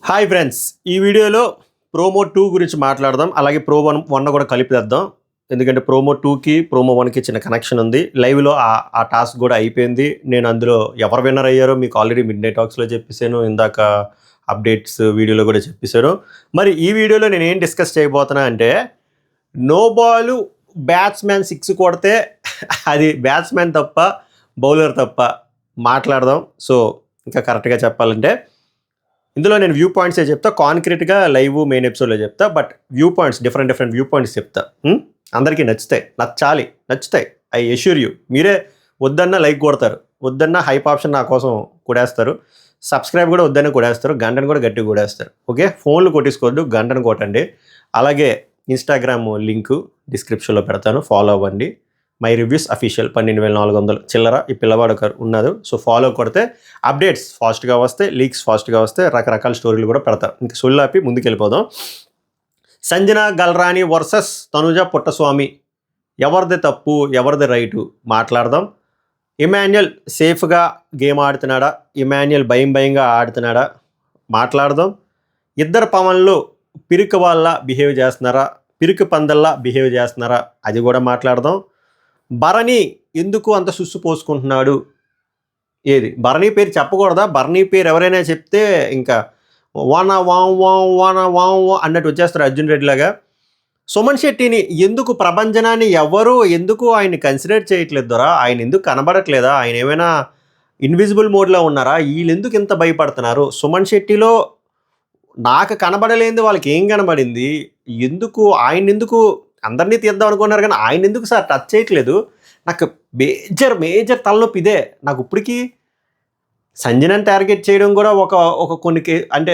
Hi friends, ఈ వీడియోలో promo 2 గురించి మాట్లాడదాం. అలాగే ప్రోమో 1 కూడా కలిపేద్దాం. ఎందుకంటే ప్రోమో 2కి ప్రోమో 1కి చిన్న కనెక్షన్ ఉంది. లైవ్లో ఆ టాస్క్ కూడా అయిపోయింది. నేను అందులో ఎవరు విన్నర్ అయ్యారో మీకు ఆల్రెడీ మిడ్ నైట్ టాక్స్లో చెప్పేశాను. ఇందాక అప్డేట్స్ వీడియోలో కూడా చెప్పేశాను. మరి ఈ వీడియోలో నేను ఏం డిస్కస్ చేయబోతున్నా అంటే, నో బాల్ బ్యాట్స్మెన్ 6 కొడితే అది బ్యాట్స్మెన్ తప్ప బౌలర్ తప్ప మాట్లాడదాం. సో ఇంకా కరెక్ట్గా చెప్పాలంటే ఇందులో నేను వ్యూ పాయింట్సే చెప్తా, కాంక్రీట్గా లైవ్ మెయిన్ ఎపిసోడ్లో చెప్తా. But view points different view points చెప్తా. అందరికీ నచ్చుతాయి. I assure you. మీరే వద్దన్నా లైక్ కొడతారు, వద్దన్నా హైప్ ఆప్షన్ నా కోసం కొడేస్తారు, సబ్స్క్రైబ్ కూడా వద్దన్నా కొడేస్తారు, గంటను కూడా గట్టిగా కొడేస్తారు. ఓకే, ఫోన్లు కొట్టేసుకోవద్దు, గంటను కొట్టండి. అలాగే ఇన్స్టాగ్రామ్ లింకు డిస్క్రిప్షన్లో పెడతాను, ఫాలో అవ్వండి. మై రివ్యూస్ అఫీషియల్ 12,400 చిల్లర ఈ పిల్లవాడు ఉన్నది. సో ఫాలో కొడితే అప్డేట్స్ ఫాస్ట్గా వస్తాయి, లీక్స్ ఫాస్ట్గా వస్తాయి, రకరకాల స్టోరీలు కూడా పెడతారు. ఇంకా సొల్లాపి ముందుకు వెళ్ళిపోదాం. సంజన గల్రాని వర్సెస్ తనుజ పుట్టస్వామి, ఎవరిది తప్పు ఎవరిది రైటు మాట్లాడదాం. ఇమాన్యుయల్ సేఫ్గా గేమ్ ఆడుతున్నాడా, ఇమాన్యుయల్ భయంగా ఆడుతున్నాడా మాట్లాడదాం. ఇద్దరు పవన్లు పిరికి వాళ్ళ బిహేవ్ చేస్తున్నారా, పిరికి పందల్లా బిహేవ్ చేస్తున్నారా, అది కూడా మాట్లాడదాం. భరణి ఎందుకు అంత సుస్సు పోసుకుంటున్నాడు, ఏది భరణి పేరు చెప్పకూడదా? భరణి పేరు ఎవరైనా చెప్తే ఇంకా వాన వాం అన్నట్టు వచ్చేస్తారు అర్జున్ రెడ్డి లాగా. సుమన్ శెట్టిని ఎందుకు ప్రభంజనాన్ని ఎవరు ఎందుకు ఆయన్ని కన్సిడర్ చేయట్లేదు దొరా? ఆయన ఎందుకు కనబడట్లేదా? ఆయన ఏమైనా ఇన్విజిబుల్ మోడ్లో ఉన్నారా? వీళ్ళు ఎందుకు ఇంత భయపడుతున్నారు? సుమన్ శెట్టిలో నాకు కనబడలేంది వాళ్ళకి ఏం కనబడింది? ఆయన ఎందుకు అందరినీ తీద్దాం అనుకున్నారు కానీ ఆయన ఎందుకు సార్ టచ్ చేయట్లేదు? నాకు మేజర్ తలనొప్పి ఇదే. నాకు ఇప్పటికీ సంజనని టార్గెట్ చేయడం కూడా ఒక కొన్ని అంటే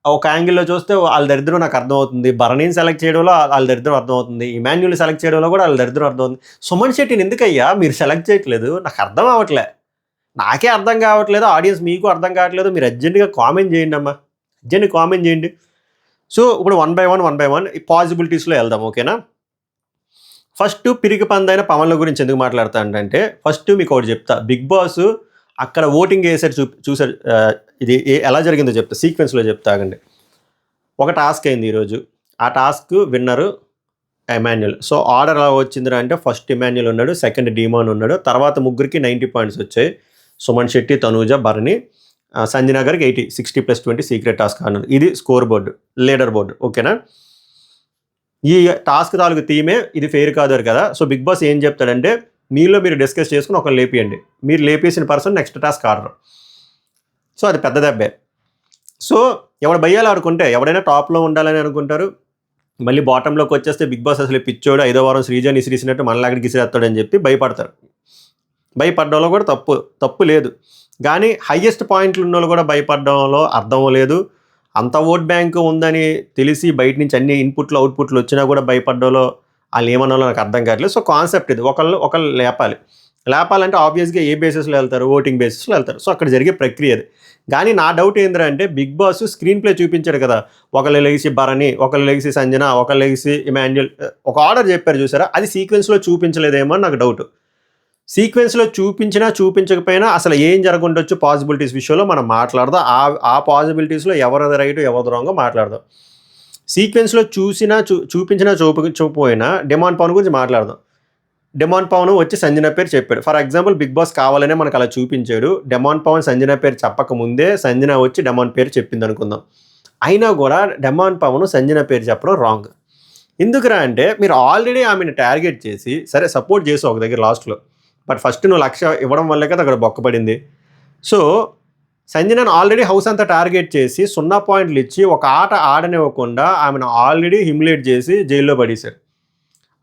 ఒక యాంగిల్లో చూస్తే వాళ్ళ దరిద్రం నాకు అర్థమవుతుంది, భరణిని సెలెక్ట్ చేయడంలో వాళ్ళ దరిద్రం అర్థమవుతుంది, ఇమాన్యుల్ని సెలెక్ట్ చేయడంలో కూడా వాళ్ళ దరిద్రం అర్థమవుతుంది. సుమన్ శెట్టిని ఎందుకయ్యా మీరు సెలెక్ట్ చేయట్లేదు? నాకు అర్థం అవ్వట్లే, నాకే అర్థం కావట్లేదు, ఆడియన్స్ మీకు అర్థం కావట్లేదు. మీరు అర్జెంట్గా కామెంట్ చేయండి అమ్మా, అర్జెంట్గా కామెంట్ చేయండి. సో ఇప్పుడు వన్ బై వన్ ఈ పాసిబిలిటీస్లో వెళ్దాం. ఓకేనా? ఫస్ట్ పిరికి పందైన పవన్ల గురించి ఎందుకు మాట్లాడతానంటే, ఫస్ట్ మీకు ఒకటి చెప్తా. బిగ్ బాస్ అక్కడ ఓటింగ్ వేసారు, చూసారు. ఇది ఎలా జరిగిందో చెప్తా, సీక్వెన్స్లో చెప్తాగండి. ఒక టాస్క్ అయింది ఈరోజు, ఆ టాస్క్ విన్నరు ఇమాన్యుయల్. సో ఆర్డర్ ఎలా వచ్చిందిరా అంటే, ఫస్ట్ ఇమాన్యుయల్ ఉన్నాడు, సెకండ్ డీమాన్ ఉన్నాడు, తర్వాత ముగ్గురికి 90 పాయింట్స్ వచ్చాయి. సుమన్ శెట్టి, తనూజ, భరణి, సంజన గారికి 80, 60+20 సీక్రెట్ టాస్క్ అన్నారు. ఇది స్కోర్ బోర్డు, లీడర్ బోర్డు. ఓకేనా? ఈ టాస్క్ తాలూకు థీమే ఇది ఫెయిర్ కాదు కదా. సో బిగ్ బాస్ ఏం చెప్తాడంటే, మీలో మీరు డిస్కస్ చేసుకుని ఒకరు లేపియండి, మీరు లేపేసిన పర్సన్ నెక్స్ట్ టాస్క్ ఆడరు. సో అది పెద్ద దెబ్బే. సో ఎవడు భయ్యాలు ఆడుకుంటే ఎవడైనా టాప్లో ఉండాలని అనుకుంటారు, మళ్ళీ బాటంలోకి వచ్చేస్తే బిగ్ బాస్ అసలు పిచ్చోడు 5వ వారం శ్రీజని ఇసిరిసినట్టు మనలాగడికి ఇసిరేస్తాడని చెప్పి భయపడతారు. భయపడడంలో కూడా తప్పు లేదు, కానీ హయ్యెస్ట్ పాయింట్లు ఉన్న వాళ్ళు కూడా భయపడడంలో అర్థం లేదు. అంత ఓట్ బ్యాంకు ఉందని తెలిసి బయట నుంచి అన్ని ఇన్పుట్లు అవుట్పుట్లు వచ్చినా కూడా భయపడ్డంలో వాళ్ళు ఏమన్నాలో నాకు అర్థం కావట్లేదు. సో కాన్సెప్ట్ ఇది, ఒకళ్ళు లేపాలంటే ఆబ్వియస్గా ఏ బేసిస్లో వెళ్తారు? ఓటింగ్ బేసిస్లో వెళ్తారు. సో అక్కడ జరిగే ప్రక్రియ అది. కానీ నా డౌట్ ఏంటంటే, బిగ్ బాస్ స్క్రీన్ ప్లే చూపించాడు కదా, ఒకళ్ళు లెగిసి భరణి, ఒకళ్ళు లెగిసి సంజన, ఒకళ్ళు లెగిసి ఇమాన్యుయల్, ఒక ఆర్డర్ చెప్పారు చూసారా, అది సీక్వెన్స్లో చూపించలేదేమో అని నాకు డౌట్. సీక్వెన్స్లో చూపించకపోయినా అసలు ఏం జరగundొచ్చు పాసిబిలిటీస్ విషయంలో మనం మాట్లాడదాం. ఆ పాసిబిలిటీస్లో ఎవరిది రైట్ ఎవరిది రాంగో మాట్లాడదాం. సీక్వెన్స్లో చూపించినా చూపకపోయినా డిమాండ్ పవన్ గురించి మాట్లాడదాం. డిమాండ్ పవన్ వచ్చి సంజన పేరు చెప్పాడు. ఫర్ ఎగ్జాంపుల్ బిగ్ బాస్ కావాలనే మనకు అలా చూపించాడు. డిమాండ్ పవన్ సంజన పేరు చెప్పకముందే సంజన వచ్చి డిమాండ్ పేరు చెప్పింది అనుకుందాం. అయినా కూడా డిమాండ్ పవన్ సంజన పేరు చెప్పడం రాంగ్. ఎందుకురా అంటే, మీరు ఆల్రెడీ ఆమెను టార్గెట్ చేసి సరే సపోర్ట్ చేసి ఒక దగ్గర లాస్ట్లో, బట్ ఫస్ట్ నువ్వు 1,00,000 ఇవ్వడం వల్లే కదా అక్కడ బొక్కపడింది. సో సంజనను ఆల్రెడీ హౌస్ అంతా టార్గెట్ చేసి 0 పాయింట్లు ఇచ్చి ఒక ఆట ఆడనివ్వకుండా ఆమెను ఆల్రెడీ హ్యూమిలేట్ చేసి జైల్లో పడేశారు.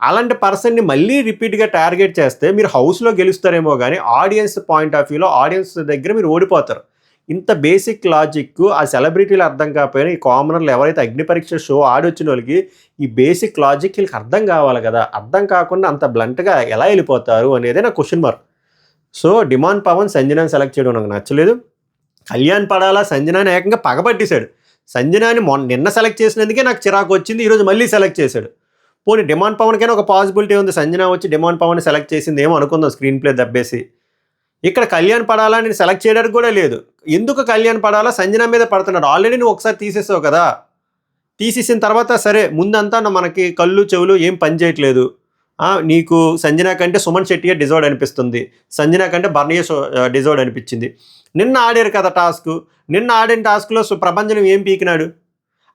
అలాంటి పర్సన్ని మళ్ళీ రిపీట్గా టార్గెట్ చేస్తే మీరు హౌస్లో గెలుస్తారేమో కానీ ఆడియన్స్ పాయింట్ ఆఫ్ వ్యూలో ఆడియన్స్ దగ్గర మీరు ఓడిపోతారు. ఇంత బేసిక్ లాజిక్ ఆ సెలబ్రిటీలు అర్థం కాకపోయినా ఈ కామనర్లు ఎవరైతే అగ్ని పరీక్ష షో ఆడొచ్చిన వాళ్ళకి ఈ బేసిక్ లాజిక్ వీళ్ళకి అర్థం కావాలి కదా. అర్థం కాకుండా అంత బ్లంట్గా ఎలా వెళ్ళిపోతారు అనేది నా question mark. So demand Pavan సంజనాని సెలెక్ట్ చేయడం నాకు నచ్చలేదు. కళ్యాణ్ పడాలా సంజనాని ఏకంగా పగబట్టేశాడు. సంజనాని నిన్న సెలెక్ట్ చేసినందుకే నాకు చిరాకు వచ్చింది, ఈరోజు మళ్ళీ సెలెక్ట్ చేశాడు. పోనీ డిమాండ్ పవన్కైనా ఒక పాసిబిలిటీ ఉంది, సంజన వచ్చి డిమాండ్ పవన్ సెలెక్ట్ చేసింది ఏమో అనుకుందాం, స్క్రీన్ ప్లే దెబ్బేసి. ఇక్కడ కళ్యాణ్ పడాలా నేను సెలెక్ట్ చేయడానికి కూడా లేదు. ఎందుకు కళ్యాణ్ పడాలా? సంజన మీద పడుతున్నాడు. ఆల్రెడీ నువ్వు ఒకసారి తీసేసావు కదా. తీసేసిన తర్వాత సరే ముందంతా మనకి కళ్ళు చెవులు ఏం పని చేయట్లేదు. నీకు సంజన కంటే సుమన్ శెట్టియే డిజర్వ్డ్ అనిపిస్తుంది, సంజన కంటే బర్నియే డిజర్వ్డ్ అనిపించింది. నిన్న ఆడారు కదా టాస్క్. నిన్న ఆడిన టాస్క్లో ప్రభంజనం ఏం పీకినాడు?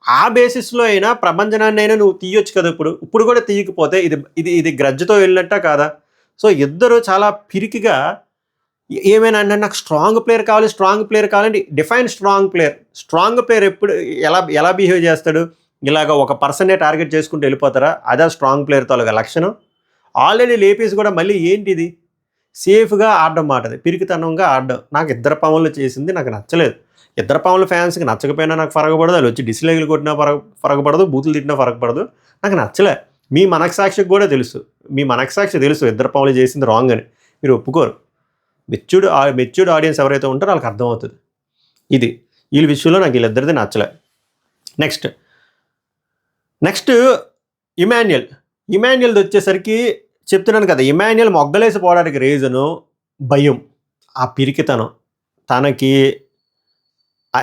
ఆ బేసిస్లో అయినా ప్రభంజనాన్ని అయినా నువ్వు తీయొచ్చు కదా. ఇప్పుడు కూడా తీయకపోతే ఇది గ్రజ్జతో వెళ్ళినట్ట కాదా? సో ఇద్దరు చాలా పిరికిగా ఏమైనా అంటే నాకు స్ట్రాంగ్ ప్లేయర్ కావాలంటే డిఫైన్ స్ట్రాంగ్ ప్లేయర్ ఎప్పుడు ఎలా బిహేవ్ చేస్తాడు? ఇలాగ ఒక పర్సన్నే టార్గెట్ చేసుకుంటూ వెళ్ళిపోతారా? అదే స్ట్రాంగ్ ప్లేయర్ తొలగ లక్షణం. ఆల్రెడీ లేపేసి కూడా మళ్ళీ ఏంటిది సేఫ్గా ఆడడం మాటది, పిరికితనంగా ఆడడం. నాకు ఇద్దరు పవన్లు చేసింది నాకు నచ్చలేదు. ఇద్దరు పవన్ల ఫ్యాన్స్కి నచ్చకపోయినా నాకు ఫరకపడదు, వాళ్ళు వచ్చి డిస్లైకులు కొట్టినా ఫరకపడదు, బూతులు తిట్టినా ఫరకపడదు. నాకు నచ్చలే. మీ మనస్సాక్షికి కూడా తెలుసు, ఇద్దరు పవన్లు చేసింది రాంగ్ అని. మీరు ఒప్పుకోరు. మెచ్యూర్డ్ ఆడియన్స్ ఎవరైతే ఉంటారో వాళ్ళకి అర్థమవుతుంది. వీళ్ళ విషయంలో నాకు వీళ్ళిద్దరిది నచ్చలే. నెక్స్ట్ ఇమాన్యుయల్ది వచ్చేసరికి చెప్తున్నాను కదా, ఇమాన్యుయల్ మొగ్గలేసి పోవడానికి రీజను భయం, ఆ పిరికితనం. తనకి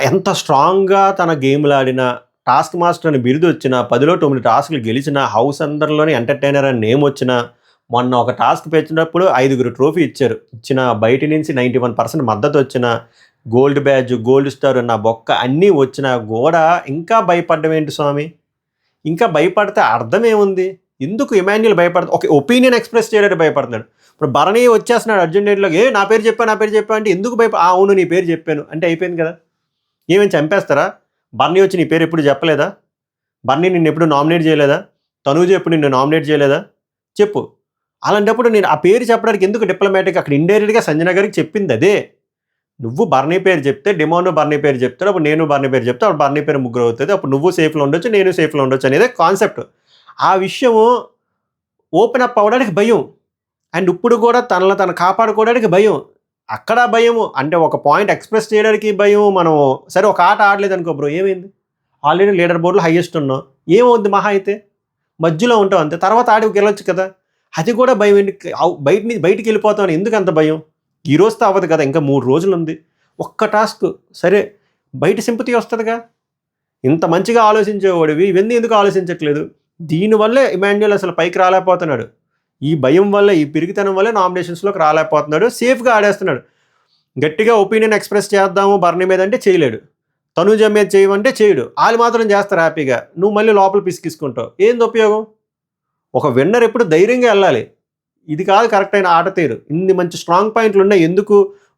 ఎంత స్ట్రాంగ్గా తన గేమ్లు ఆడినా, టాస్క్ మాస్టర్ అని బిరుదు వచ్చిన, 10లో 9 టాస్క్లు గెలిచిన, హౌస్ అందరిలోని ఎంటర్టైనర్ అని నేమ్ వచ్చిన, మొన్న ఒక టాస్క్ పెంచినప్పుడు 5 ట్రోఫీ ఇచ్చిన బయట నుంచి 91% మద్దతు వచ్చిన, గోల్డ్ బ్యాడ్జ్, గోల్డ్ స్టార్ నా బొక్క అన్నీ వచ్చినా కూడా ఇంకా భయపడ్డం ఏంటి స్వామి? ఇంకా భయపడితే అర్థం ఏముంది? ఎందుకు ఇమాన్యుయల్ భయపడతా? ఒక ఒపీనియన్ ఎక్స్ప్రెస్ చేయడానికి భయపడుతున్నాడు. ఇప్పుడు భరణి వచ్చేస్తున్నాడు అర్జున్ డేట్లోకి, నా పేరు చెప్పా అంటే ఎందుకు అవును నీ పేరు చెప్పాను అంటే అయిపోయింది కదా. ఏమేమి చంపేస్తారా? బర్నీ వచ్చి నీ పేరు ఎప్పుడు చెప్పలేదా? బర్నీ నిన్ను ఎప్పుడు నామినేట్ చేయలేదా? తనూజ ఎప్పుడు నిన్ను నామినేట్ చేయలేదా? చెప్పు. అలాంటప్పుడు నేను ఆ పేరు చెప్పడానికి ఎందుకు డిప్లొమాటిక్? అక్కడ ఇండైరెక్ట్గా సంజన గారికి చెప్పింది అదే. నువ్వు బర్నీ పేరు చెప్తే డిమోను బర్నీ పేరు చెప్తాడు, అప్పుడు నేను బర్నీ పేరు చెప్తే అప్పుడు బర్నీ పేరు ముగ్గురు అవుతుంది, అప్పుడు నువ్వు సేఫ్లో ఉండొచ్చు, నేను సేఫ్లో ఉండొచ్చు అనేది కాన్సెప్ట్. ఆ విషయము ఓపెన్ అప్ అవ్వడానికి భయం. అండ్ ఇప్పుడు కూడా తను కాపాడుకోవడానికి భయం. అక్కడ భయము అంటే ఒక పాయింట్ ఎక్స్ప్రెస్ చేయడానికి భయం. మనం సరే ఒక ఆట ఆడలేదు అనుకో బ్రో, ఏమైంది? ఆల్రెడీ లీడర్ బోర్డులో హైయెస్ట్ ఉన్నాం, ఏమవుద్ది మహా అయితే? మధ్యలో ఉంటాం అంతే, తర్వాత ఆడి గెలవచ్చు కదా. అది కూడా భయం ఏంటి? బయటికి వెళ్ళిపోతామని ఎందుకు అంత భయం? ఈ రోజుతో అవ్వదు కదా, ఇంకా 3 రోజులు ఉంది. ఒక్క టాస్క్ సరే బయట సింపతి వస్తుందిగా. ఇంత మంచిగా ఆలోచించేవాడివి ఇవన్నీ ఎందుకు ఆలోచించట్లేదు? దీనివల్లే ఇమాన్యుయల్ అసలు పైకి రాలేకపోతున్నాడు. ఈ భయం వల్ల, ఈ పిరికితనం వల్లే నామినేషన్స్లోకి రాలేకపోతున్నాడు. సేఫ్గా ఆడేస్తున్నాడు. గట్టిగా ఒపీనియన్ ఎక్స్ప్రెస్ చేద్దాము బర్నీ మీద అంటే చేయలేడు, తనూజ మీద చేయమంటే చేయడు. వాళ్ళు మాత్రం చేస్తారు హ్యాపీగా, నువ్వు మళ్ళీ లోపల పిసికిసుకుంటావు. ఏంది ఉపయోగం? ఒక విన్నర్ ఎప్పుడు ధైర్యంగా వెళ్ళాలి. ఇది కాదు కరెక్ట్ అయిన ఆట తీరు. ఇన్ని మంచి స్ట్రాంగ్ పాయింట్లు ఉన్నాయి, ఎందుకు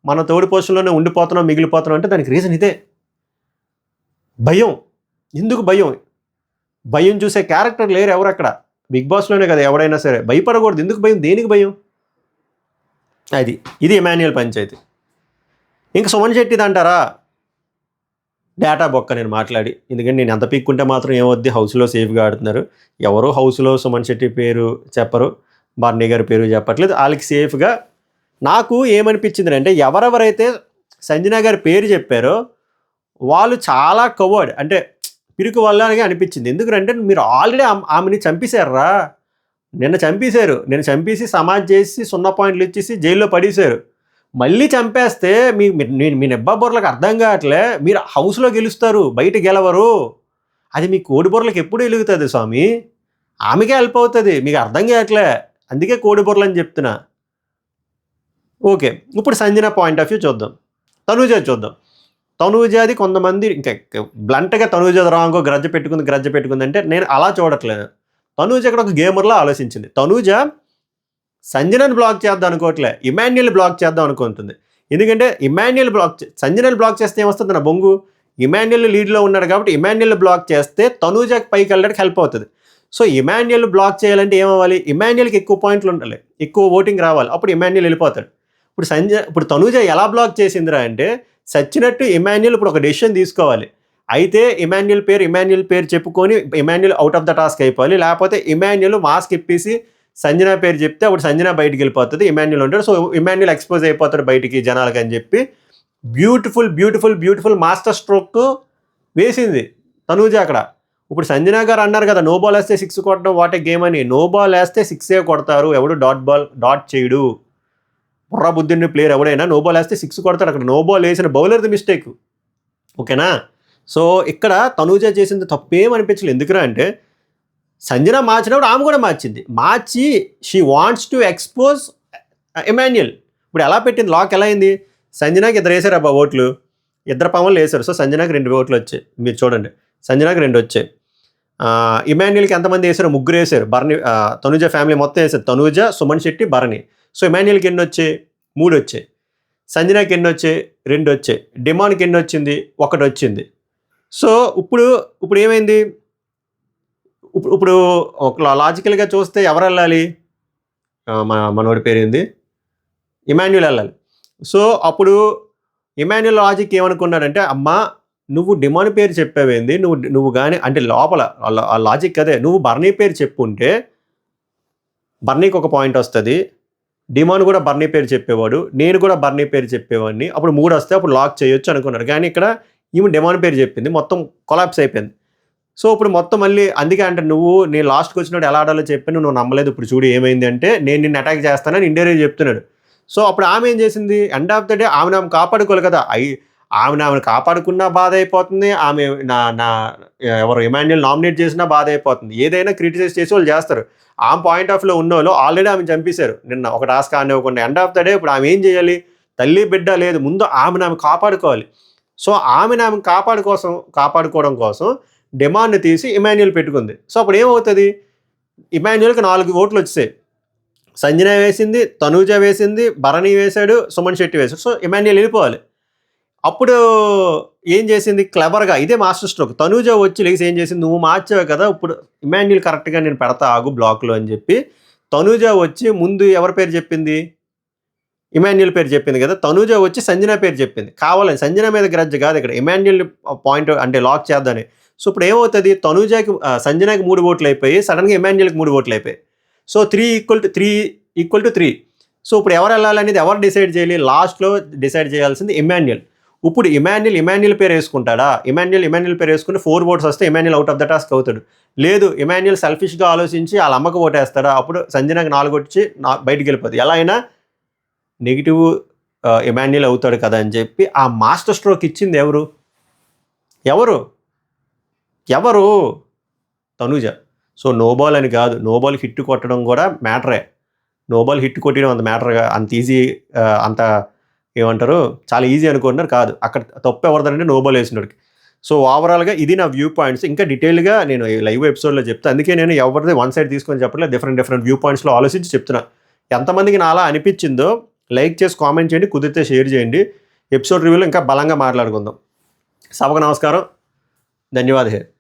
మన తోడి పొజిషన్లోనే ఉండిపోతున్నాం, మిగిలిపోతున్నాం అంటే దానికి రీజన్ ఇదే, భయం. ఎందుకు భయం చూసే క్యారెక్టర్ లేరు ఎవరు అక్కడ. బిగ్ బాస్లోనే కదా ఎవడైనా సరే భయపడకూడదు. ఎందుకు భయం? దేనికి భయం? ఇది ఇమాన్యుయల్ పంచాయతీ. ఇంకా సుమన్ శెట్టిది అంటారా? డేటా బొక్క నేను మాట్లాడి, ఎందుకంటే నేను ఎంత పీక్కుంటే మాత్రం ఏమవుద్ది? హౌస్లో సేఫ్గా ఆడుతున్నారు. ఎవరు హౌస్లో సుమన్ శెట్టి పేరు చెప్పరు, బర్నీ గారి పేరు చెప్పట్లేదు. వాళ్ళకి సేఫ్గా. నాకు ఏమనిపించింది అంటే, ఎవరెవరైతే సంజన గారి పేరు చెప్పారో వాళ్ళు చాలా కవర్డ్, అంటే పిరికి వల్లనే అనిపించింది. ఎందుకంటే మీరు ఆల్రెడీ ఆమెని చంపేశారా. నిన్న చంపేసి సమాజ్ చేసి 0 పాయింట్లు ఇచ్చేసి జైల్లో పడేశారు. మళ్ళీ చంపేస్తే మీ నెబ్బా బొర్రలకు అర్థం కావట్లే. మీరు హౌస్లో గెలుస్తారు, బయట గెలవరు. అది మీ కోడి బొర్రలకు ఎప్పుడు వెలుగుతుంది స్వామి? ఆమెకే హెల్ప్ అవుతుంది, మీకు అర్థం కావట్లే. అందుకే కోడి బొర్రలు అని చెప్తున్నా. ఓకే, ఇప్పుడు సంజన పాయింట్ ఆఫ్ వ్యూ చూద్దాం. తనూజది కొంతమంది ఇంకా బ్లంట్గా తనూజ రాంగో గ్రజ్జ పెట్టుకుంది అంటే నేను అలా చూడట్లేదు. తనూజ ఇక్కడ ఒక గేమర్లా ఆలోచించింది. తనూజ సంజనని బ్లాక్ చేద్దాం అనుకోవట్లే, ఇమాన్యుయల్ బ్లాక్ చేద్దాం అనుకుంటుంది. ఎందుకంటే సంజనని బ్లాక్ చేస్తే ఏమొస్తుంది? నా బొంగు. ఇమాన్యుయల్ లీడ్లో ఉన్నాడు కాబట్టి ఇమాన్యుయల్ బ్లాక్ చేస్తే తనూజకి పైకి వెళ్ళడానికి హెల్ప్ అవుతుంది. సో ఇమాన్యుయల్ బ్లాక్ చేయాలంటే ఏమవ్వాలి? ఇమాన్యుయల్కి ఎక్కువ పాయింట్లు ఉండాలి, ఎక్కువ ఓటింగ్ రావాలి, అప్పుడు ఇమాన్యుయల్ వెళ్ళిపోతాడు. ఇప్పుడు తనూజ ఎలా బ్లాక్ చేసిందిరా అంటే, సచ్చినట్టు ఇమాన్యుయల్ ఇప్పుడు ఒక డెసిషన్ తీసుకోవాలి. అయితే ఇమాన్యుయల్ పేరు చెప్పుకొని Emmanuel out of the task అయిపోవాలి. లేకపోతే ఇమాన్యుయల్ మాస్క్ ఇప్పేసి సంజన పేరు చెప్తే అప్పుడు సంజన బయటికి వెళ్ళిపోతుంది, ఇమాన్యుయల్ ఉంటాడు. సో ఇమాన్యుయల్ ఎక్స్పోజ్ అయిపోతాడు బయటికి జనాలకి అని చెప్పి బ్యూటిఫుల్ మాస్టర్ స్ట్రోక్ వేసింది తనూజ అక్కడ. ఇప్పుడు సంజన గారు అన్నారు కదా, నో బాల్ వేస్తే 6 కొట్టడం వాట్ ఏ గేమ్ అని. నో బాల్ వేస్తే 6 కొడతారు, ఎవడు డాట్ చేయడు. బుర్రా బుద్ధిని ప్లేయర్ ఎవడైనా నో బాల్ వేస్తే 6 కొడతాడు. అక్కడ నో బాల్ వేసిన బౌలర్ది మిస్టేక్. ఓకేనా? సో ఇక్కడ తనూజ చేసింది తప్పేమనిపించలేదు. ఎందుకురా అంటే సంజన మార్చినప్పుడు ఆమె కూడా మార్చి she wants to expose Emmanuel. ఇప్పుడు ఎలా పెట్టింది లాక్, ఎలా అయింది? సంజనాకి 2 వేసారు అబ్బా ఓట్లు, 2 పవన్లు వేశారు. సో సంజనాకి 2 ఓట్లు వచ్చాయి. మీరు చూడండి, సంజనాకి 2 వచ్చాయి. ఇమాన్యుయల్కి ఎంతమంది వేశారు? 3 వేశారు. భరణి తనూజ ఫ్యామిలీ మొత్తం వేశారు. తనూజ, సుమన్ శెట్టి, భరణి. సో ఇమాన్యుయల్కి ఎన్ని వచ్చాయి? 3 వచ్చాయి. సంజనాకి ఎన్ని వచ్చాయి? 2 వచ్చాయి. డిమాన్కి ఎన్ని వచ్చింది? 1 వచ్చింది. సో ఇప్పుడు ఏమైంది? ఇప్పుడు ఒక లాజికల్గా చూస్తే ఎవరు వెళ్ళాలి? మనోడి పేరు ఏంది? ఇమాన్యుయల్ వెళ్ళాలి. సో అప్పుడు ఇమాన్యుయల్ లాజిక్ ఏమనుకున్నాడంటే, అమ్మా నువ్వు డిమాన్ పేరు చెప్పావేంది, నువ్వు కానీ అంటే లోపల ఆ లాజిక్ అదే, నువ్వు బర్నీ పేరు చెప్పుంటే బర్నీకి ఒక పాయింట్ వస్తుంది, డిమాన్ కూడా బర్నీ పేరు చెప్పేవాడు, నేను కూడా బర్నీ పేరు చెప్పేవాడిని, అప్పుడు 3 వస్తే అప్పుడు లాక్ చేయొచ్చు అనుకున్నారు. కానీ ఇక్కడ ఈమె డిమాన్ పేరు చెప్పింది, మొత్తం కొలాప్స్ అయిపోయింది. సో ఇప్పుడు మొత్తం మళ్ళీ అందుకే అంటే నేను లాస్ట్కి వచ్చినప్పుడు ఎలా ఆడాలో చెప్పాను, నువ్వు నమ్మలేదు. ఇప్పుడు చూడు ఏమైంది అంటే, నేను నిన్ను అటాక్ చేస్తానని ఇండైరెక్ట్ చెప్తున్నాడు. సో అప్పుడు ఆమె ఏం చేసింది? ఎండ్ ఆఫ్ ద డే ఆమెను కాపాడుకోవాలి కదా. ఆమెను కాపాడుకున్నా బాధ అయిపోతుంది, ఆమె ఎవరు ఇమాన్యుయల్ నామినేట్ చేసినా బాధ అయిపోతుంది. ఏదైనా క్రిటిసైజ్ చేసి వాళ్ళు చేస్తారు. ఆమె పాయింట్ ఆఫ్ లో ఉన్న వాళ్ళు ఆల్రెడీ ఆమెను చంపేశారు నిన్న, ఒక టాస్క్ ఆనివ్వకుండా. ఎండ్ ఆఫ్ ద డే ఇప్పుడు ఆమె ఏం చేయాలి? తల్లి బిడ్డ లేదు, ముందు ఆమె కాపాడుకోవాలి. సో ఆమె కాపాడుకోవడం కోసం డిమాండ్ని తీసి ఇమాన్యుయల్ పెట్టుకుంది. సో అప్పుడు ఏమవుతుంది? ఇమాన్యుయల్కి 4 ఓట్లు వచ్చాయి. సంజన వేసింది, తనూజ వేసింది, భరణి వేశాడు, సుమన్ శెట్టి వేశాడు. సో ఇమాన్యుయల్ వెళ్ళిపోవాలి. అప్పుడు ఏం చేసింది క్లవర్గా, ఇదే మాస్టర్ స్ట్రోక్, తనూజ వచ్చి లేసి ఏం చేసింది, నువ్వు మార్చావు కదా, ఇప్పుడు ఇమాన్యుయల్ కరెక్ట్గా నేను పెడతా ఆగు బ్లాక్లో అని చెప్పి తనూజ వచ్చి ముందు ఎవరి పేరు చెప్పింది? ఇమాన్యుయల్ పేరు చెప్పింది కదా. తనూజ వచ్చి సంజన పేరు చెప్పింది. కావాలని సంజన మీద గ్రడ్జ్ కాదు, ఇక్కడ ఇమాన్యుయల్ పాయింట్ అంటే లాక్ చేద్దాని. సో ఇప్పుడు ఏమవుతుంది? తనూజకి సంజనకి 3 ఓట్లు అయిపోయి, సడన్గా ఇమాన్యుయల్కి 3 ఓట్లు అయిపోయి. సో 3 = 3. సో ఇప్పుడు ఎవరు వెళ్ళాలనేది ఎవరు డిసైడ్ చేయాలి? లాస్ట్లో డిసైడ్ చేయాల్సింది ఇమాన్యుయల్. ఇప్పుడు ఇమాన్యుయల్ పేరు వేసుకుంటాడా? ఇమాన్యుయల్ పేరు వేసుకుని 4 ఓట్స్ వస్తే Emmanuel out of the task అవుతాడు. లేదు ఇమాన్యుయల్ సెల్ఫిష్గా ఆలోచించి వాళ్ళ అమ్మకు ఓటేస్తాడా? అప్పుడు సంజనకి 4 వచ్చి బయటికి వెళ్ళిపోతుంది. ఎలా అయినా నెగిటివ్ ఇమాన్యుయల్ అవుతాడు కదా అని చెప్పి ఆ మాస్టర్ స్ట్రోక్ ఇచ్చింది ఎవరు? తనూజ. సో నోబాల్ అని కాదు, నోబాల్ హిట్ కొట్టడం కూడా మ్యాటరే. నోబాల్ హిట్ కొట్టడం అంత మ్యాటర్గా అంత ఈజీ, అంత ఏమంటారు చాలా ఈజీ అనుకుంటున్నారు కాదు. అక్కడ తప్పు ఎవరిదంటే నోబాల్ వేసినోడికి. సో ఓవరాల్గా ఇది నా వ్యూ పాయింట్స్. ఇంకా డీటెయిల్గా నేను లైవ్ ఎపిసోడ్లో చెప్తాను. అందుకే నేను ఎవరిది వన్ సైడ్ తీసుకొని చెప్పలేదు, డిఫరెంట్ వ్యూ పాయింట్స్లో ఆలోచించి చెప్తున్నా. ఎంతమందికి నా అలా అనిపించిందో లైక్ చేసి కామెంట్ చేయండి, కుదిరితే షేర్ చేయండి. ఎపిసోడ్ రివ్యూలో ఇంకా బలంగా మాట్లాడుకుందాం. సభకు నమస్కారం, ధన్యవాదాలు.